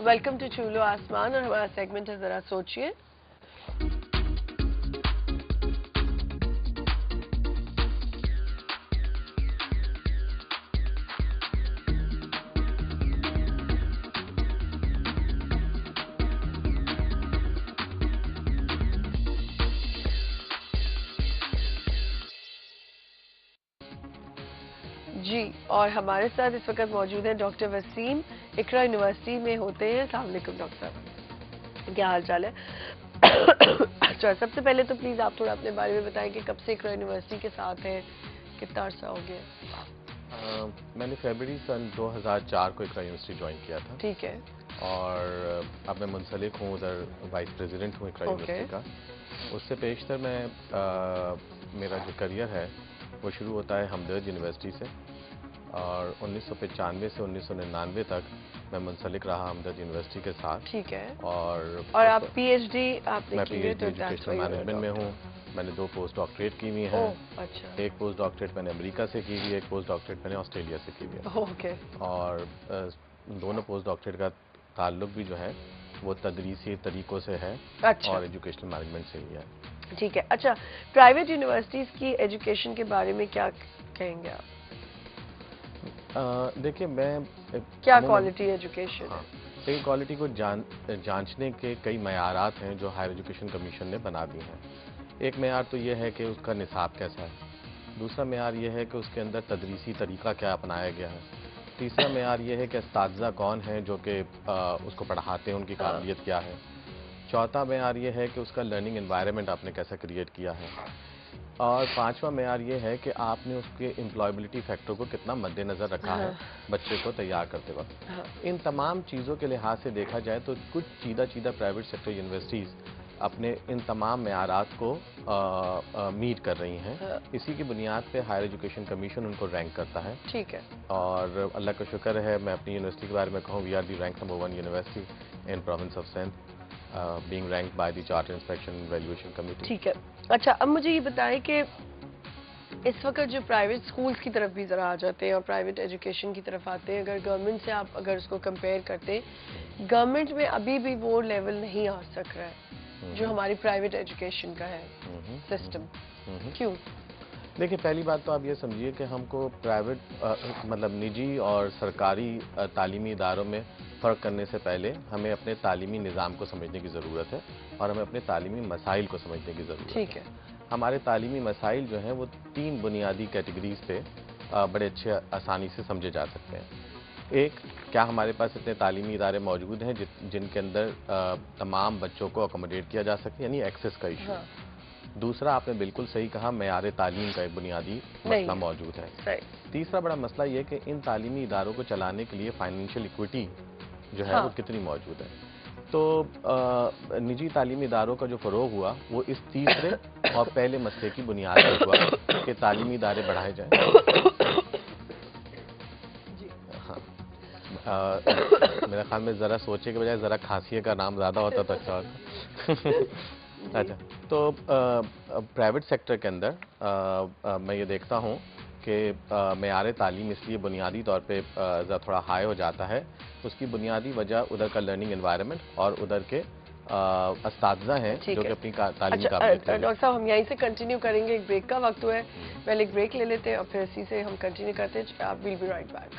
Welcome to چولو آسمان اور ہمارا سیگمنٹ ہے ذرا سوچئے. جی اور ہمارے ساتھ اس وقت موجود ہیں ڈاکٹر وسیم, اقرا یونیورسٹی میں ہوتے ہیں. السلام علیکم ڈاکٹر صاحب, کیا حال چال ہے؟ اچھا, سب سے پہلے تو پلیز آپ تھوڑا اپنے بارے میں بتائیں کہ کب سے اقرا یونیورسٹی کے ساتھ ہیں, کتنا عرصہ ہو گیا؟ میں نے فیبرری سن 2004 کو اقرا یونیورسٹی جوائن کیا تھا. ٹھیک ہے. اور اب میں منسلک ہوں, ادھر وائس پریزیڈنٹ ہوں اقرا یونیورسٹی کا. اس سے پیشتر میں میرا جو کریئر ہے وہ شروع ہوتا ہے ہمدرد یونیورسٹی سے, اور 1995 سے 1999 تک میں منسلک رہا ہمدرد یونیورسٹی کے ساتھ. ٹھیک ہے. اور آپ پی ایچ ڈی آپ نے میں P H D educational management میں ہوں. میں نے 2 پوسٹ ڈاکٹریٹ کی ہوئی ہیں. اچھا. ایک پوسٹ ڈاکٹریٹ میں نے امریکہ سے کی ہوئی ہے, ایک پوسٹ ڈاکٹریٹ میں نے آسٹریلیا سے کی ہوئی ہے. اوکے. اور دونوں پوسٹ ڈاکٹریٹ کا تعلق بھی جو ہے وہ تدریسی طریقوں سے ہے اور ایجوکیشنل مینجمنٹ سے ہی ہے. ٹھیک ہے. اچھا, پرائیویٹ یونیورسٹیز کی ایجوکیشن کے بارے میں کیا کہیں گے آپ؟ دیکھیے, میں کیا کوالٹی ایجوکیشن ہے؟ دیکھیے, کوالٹی کو جانچنے کے کئی معیارات ہیں جو ہائر ایجوکیشن کمیشن نے بنا دی ہیں. ایک معیار تو یہ ہے کہ اس کا نصاب کیسا ہے. دوسرا معیار یہ ہے کہ اس کے اندر تدریسی طریقہ کیا اپنایا گیا ہے. تیسرا معیار یہ ہے کہ اساتذہ کون ہیں جو کہ اس کو پڑھاتے ہیں, ان کی قابلیت کیا ہے. چوتھا معیار یہ ہے کہ اس کا لرننگ انوائرمنٹ آپ نے کیسا کریٹ کیا ہے. اور پانچواں معیار یہ ہے کہ آپ نے اس کے امپلائبلٹی فیکٹر کو کتنا مد نظر رکھا ہے بچے کو تیار کرتے وقت. ان تمام چیزوں کے لحاظ سے دیکھا جائے تو کچھ چیدہ پرائیویٹ سیکٹر یونیورسٹیز اپنے ان تمام معیارات کو میٹ کر رہی ہیں. اسی کی بنیاد پہ ہائر ایجوکیشن کمیشن ان کو رینک کرتا ہے. ٹھیک ہے. اور اللہ کا شکر ہے, میں اپنی یونیورسٹی کے بارے میں کہوں, we are the rank number 1 university in province of Sindh, being ranked by the Charter Inspection and Evaluation Committee. ٹھیک ہے. اچھا, اب مجھے یہ بتائیں کہ اس وقت جو پرائیویٹ اسکولس کی طرف بھی ذرا آ جاتے ہیں اور پرائیویٹ ایجوکیشن کی طرف آتے ہیں, اگر گورنمنٹ سے آپ اگر اس کو کمپیئر کرتے ہیں, گورنمنٹ میں ابھی بھی وہ لیول نہیں آ سک رہا ہے جو ہماری پرائیویٹ ایجوکیشن کا ہے سسٹم. کیوں؟ دیکھیں, پہلی بات تو آپ یہ سمجھیے کہ ہم کو پرائیویٹ مطلب نجی اور سرکاری تعلیمی اداروں میں فرق کرنے سے پہلے ہمیں اپنے تعلیمی نظام کو سمجھنے کی ضرورت ہے اور ہمیں اپنے تعلیمی مسائل کو سمجھنے کی ضرورت ہے. ٹھیک ہے. ہمارے تعلیمی مسائل جو ہیں وہ 3 بنیادی کیٹیگریز پہ بڑے اچھے آسانی سے سمجھے جا سکتے ہیں. ایک, کیا ہمارے پاس اتنے تعلیمی ادارے موجود ہیں جن کے اندر تمام بچوں کو اکوموڈیٹ کیا جا سکے, یعنی ایکسیس کا ایشو. دوسرا, آپ نے بالکل صحیح کہا, معیار تعلیم کا ایک بنیادی مسئلہ موجود ہے. تیسرا بڑا مسئلہ یہ کہ ان تعلیمی اداروں کو چلانے کے لیے فائنینشیل ایکویٹی جو ہے وہ کتنی موجود ہے. تو نجی تعلیمی اداروں کا جو فروغ ہوا وہ اس تیسرے اور پہلے مسئلے کی بنیاد پر ہوا کہ تعلیمی ادارے بڑھائے جائیں. میرے خیال میں ذرا سوچے کے بجائے ذرا کھانسی کا نام زیادہ ہوتا تو اچھا ہوتا. اچھا, تو پرائیویٹ سیکٹر کے اندر میں یہ دیکھتا ہوں کہ معیار تعلیم اس لیے بنیادی طور پہ ذرا تھوڑا ہائی ہو جاتا ہے. اس کی بنیادی وجہ ادھر کا لرننگ انوائرمنٹ اور ادھر کے اساتذہ ہیں جو کہ اپنی تعلیمی قابلیت. ڈاکٹر صاحب, ہم یہیں سے کنٹینیو کریں گے, ایک بریک کا وقت ہوا ہے, پہلے ایک بریک لے لیتے ہیں اور پھر اسی سے ہم کنٹینیو کرتے ہیں. We'll be right back.